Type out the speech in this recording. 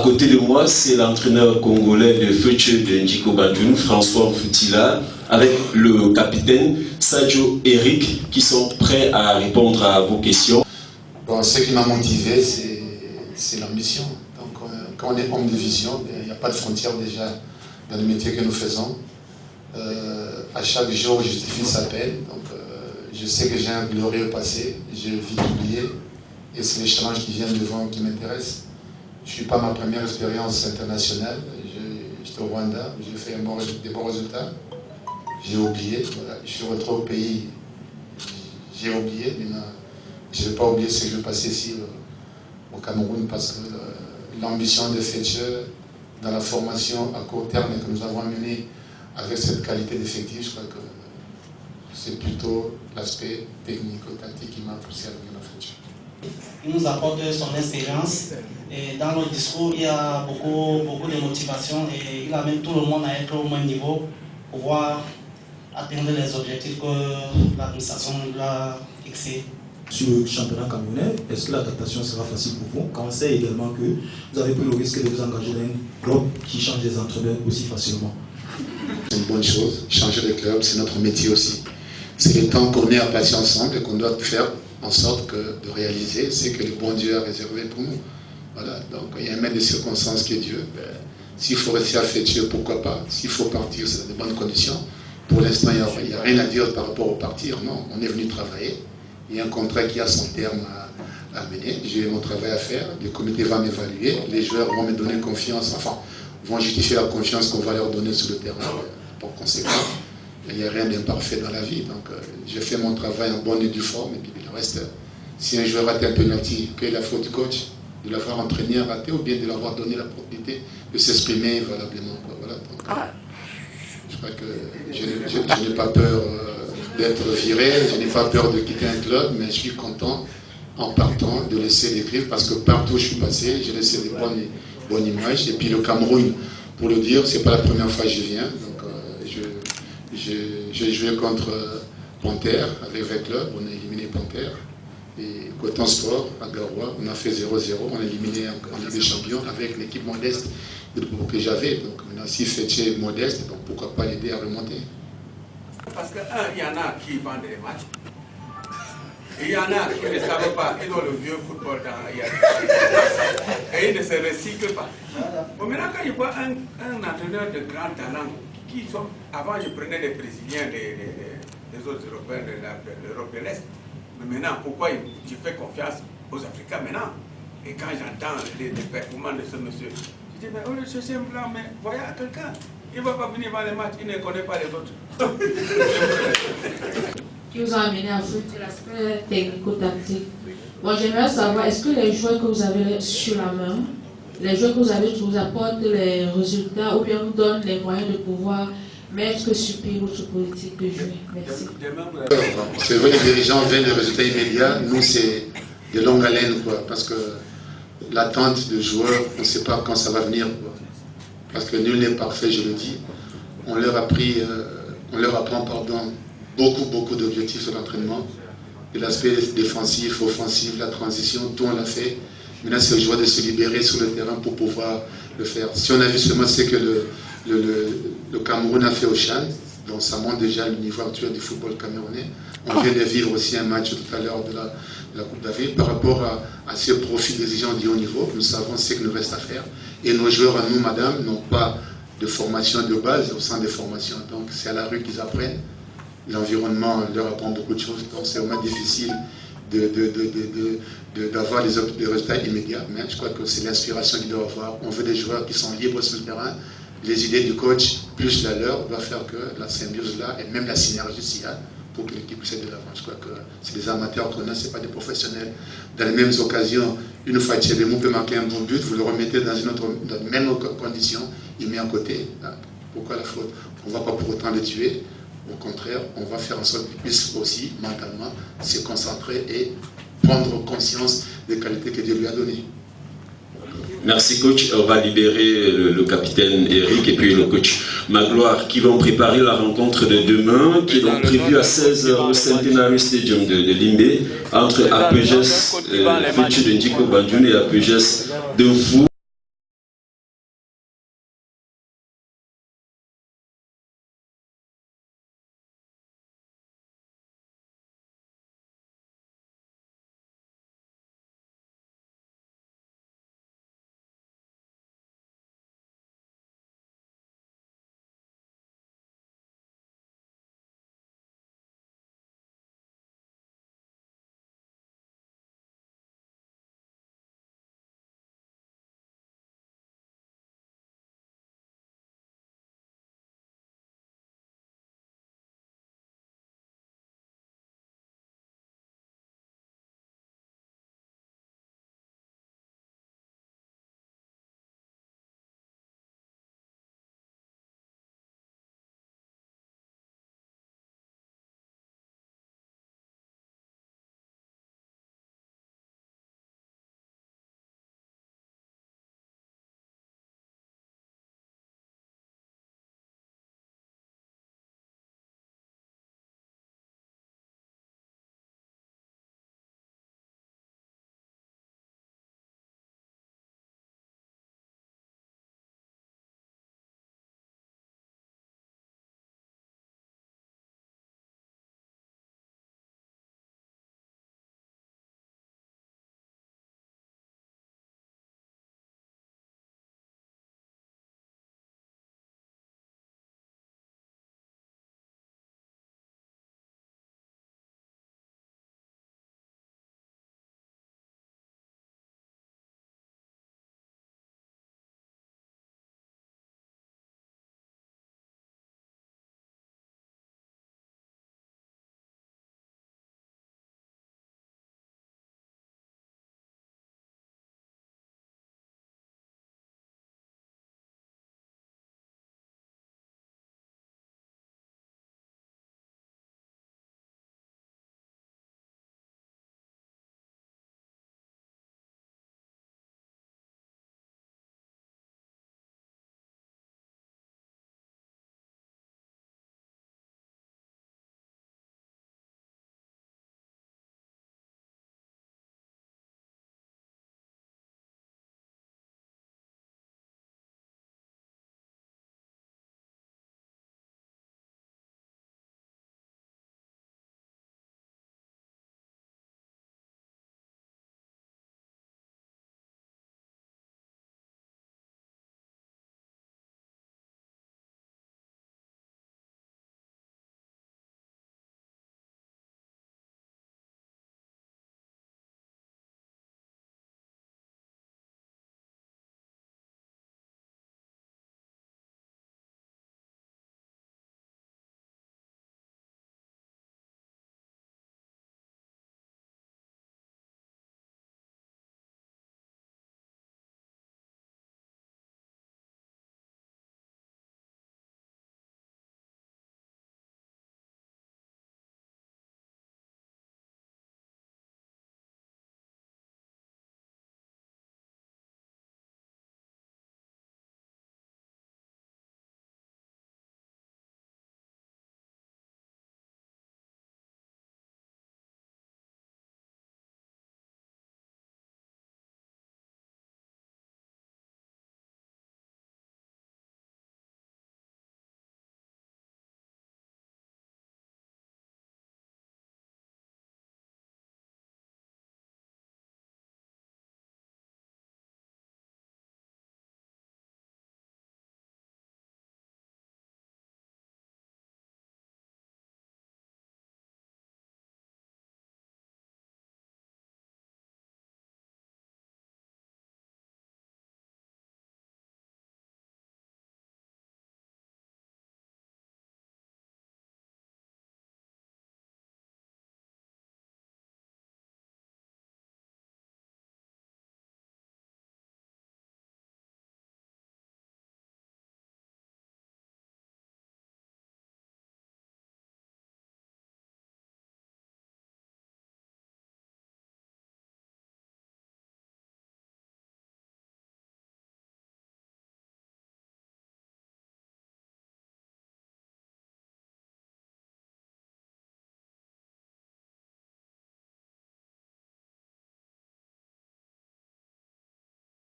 côté de moi, c'est l'entraîneur congolais de Future de Ndjiko Bandjoun, François Mfutila, avec le capitaine Sadio Eric, qui sont prêts à répondre à vos questions. Bon, ce qui m'a motivé, c'est l'ambition. Donc, quand on est homme de vision, il n'y a pas de frontières déjà dans le métier que nous faisons. À chaque jour, je justifie sa peine. Donc, je sais que j'ai un glorieux passé, j'ai vite oublié, et c'est les challenges qui viennent devant qui m'intéressent. Je ne suis pas ma première expérience internationale. J'étais au Rwanda, j'ai fait des bons résultats. J'ai oublié, voilà. Je suis rentré au pays, j'ai oublié. Maintenant, je ne vais pas oublier ce que je vais passer ici au Cameroun, parce que l'ambition de Future dans la formation à court terme que nous avons menée avec cette qualité d'effectif, je crois que c'est plutôt l'aspect technico-tactique qui m'a poussé à venir à Future. Il nous apporte son expérience et dans le discours il y a beaucoup de motivation et il amène tout le monde à être au même niveau pour pouvoir atteindre les objectifs que l'administration l'a fixés. Sur le championnat camerounais, est-ce que l'adaptation sera facile pour vous? Quand on sait également que vous avez pris le risque de vous engager dans un club qui change des entraîneurs aussi facilement. C'est une bonne chose, changer de club, c'est notre métier aussi. C'est le temps qu'on est à passer ensemble et qu'on doit faire en sorte de réaliser ce que le bon Dieu a réservé pour nous. Voilà, donc il y a un maître de circonstances qui est Dieu. S'il faut rester à Future, pourquoi pas? S'il faut partir, c'est dans de bonnes conditions. Pour l'instant, il n'y a rien à dire par rapport au partir. Non, on est venu travailler. Il y a un contrat qui a son terme à mener. J'ai mon travail à faire. Le comité va m'évaluer. Les joueurs vont me donner confiance, enfin, vont justifier la confiance qu'on va leur donner sur le terrain. Par conséquent, il n'y a rien d'imparfait dans la vie. Donc, je fais mon travail en bonne et due forme. Et puis, le reste, si un joueur rate un penalty, quelle est la faute du coach? De l'avoir entraîné à rater ou bien de l'avoir donné la propriété de s'exprimer valablement. Voilà. Donc, je crois que je n'ai pas peur d'être viré, je n'ai pas peur de quitter un club, mais je suis content en partant de laisser l'écrire parce que partout où je suis passé, j'ai laissé des bonnes images. Et puis le Cameroun, pour le dire, c'est pas la première fois que je viens. Donc j'ai joué contre Panthère avec le club, on a éliminé Panthère. Et Coton Sport à Garoua, on a fait 0-0, on a éliminé en Ligue des Champions avec l'équipe modeste que j'avais. Donc maintenant, si Future est modeste, donc pourquoi pas l'aider à remonter? Parce qu'il y en a qui vendent des matchs. Et il y en a qui ne savent pas qu'ils ont le vieux football dans et ils ne se recyclent pas. Bon, maintenant, quand je vois un entraîneur de grand talent, qui sont, avant je prenais les Brésiliens des autres Européens de l'Europe de l'Est, mais maintenant, pourquoi je fais confiance aux Africains maintenant? Et quand j'entends les performances de ce monsieur, je dis, mais on le cherche un blanc, mais voyez à quelqu'un. Il ne va pas venir voir les matchs, il ne connaît pas les autres. Qui vous a amené à jouer l'aspect technico-tactique. Bon, j'aimerais savoir, est-ce que les joueurs que vous avez sur la main, les joueurs que vous avez vous apportent les résultats ou bien vous donnent les moyens de pouvoir mettre sur pied votre politique de jouer? Merci. C'est vrai, les dirigeants veulent des résultats immédiats. Nous, c'est de longue haleine, quoi, parce que l'attente de joueurs, on ne sait pas quand ça va venir, quoi. Parce que nul n'est parfait, je le dis. On leur apprend beaucoup d'objectifs sur l'entraînement. Et l'aspect défensif, offensif, la transition, tout on l'a fait. Maintenant, c'est le joueur de se libérer sur le terrain pour pouvoir le faire. Si on a vu seulement ce que le Cameroun a fait au Chan, donc ça montre déjà le niveau actuel du football camerounais. On vient de vivre aussi un match tout à l'heure de la Coupe d'Afrique. Par rapport à ce profil d'exigence du haut niveau, nous savons ce qu'il nous reste à faire. Et nos joueurs, à nous, madame, n'ont pas de formation de base au sein des formations. Donc c'est à la rue qu'ils apprennent. L'environnement leur apprend beaucoup de choses. Donc c'est vraiment difficile d'avoir des résultats immédiats. Mais je crois que c'est l'inspiration qu'ils doivent avoir. On veut des joueurs qui sont libres sur le terrain. Les idées du coach, plus la leur, va faire que la symbiose là, et même la synergie s'il y a, pour que l'équipe puisse être de l'avant. Je crois que c'est des amateurs qu'on a, ce n'est pas des professionnels. Dans les mêmes occasions, une fois que Tchébémou peut marquer un bon but, vous le remettez dans dans la même condition, il met à côté. Pourquoi la faute? On ne va pas pour autant le tuer. Au contraire, on va faire en sorte qu'il puisse aussi, mentalement, se concentrer et prendre conscience des qualités que Dieu lui a données. Merci coach, on va libérer le capitaine Eric et puis le coach Magloire qui vont préparer la rencontre de demain qui est donc prévue à 16h au Centenary Stadium de Limbe entre APGS Future de Ndjiko Bandjoun et APGS de Mfou.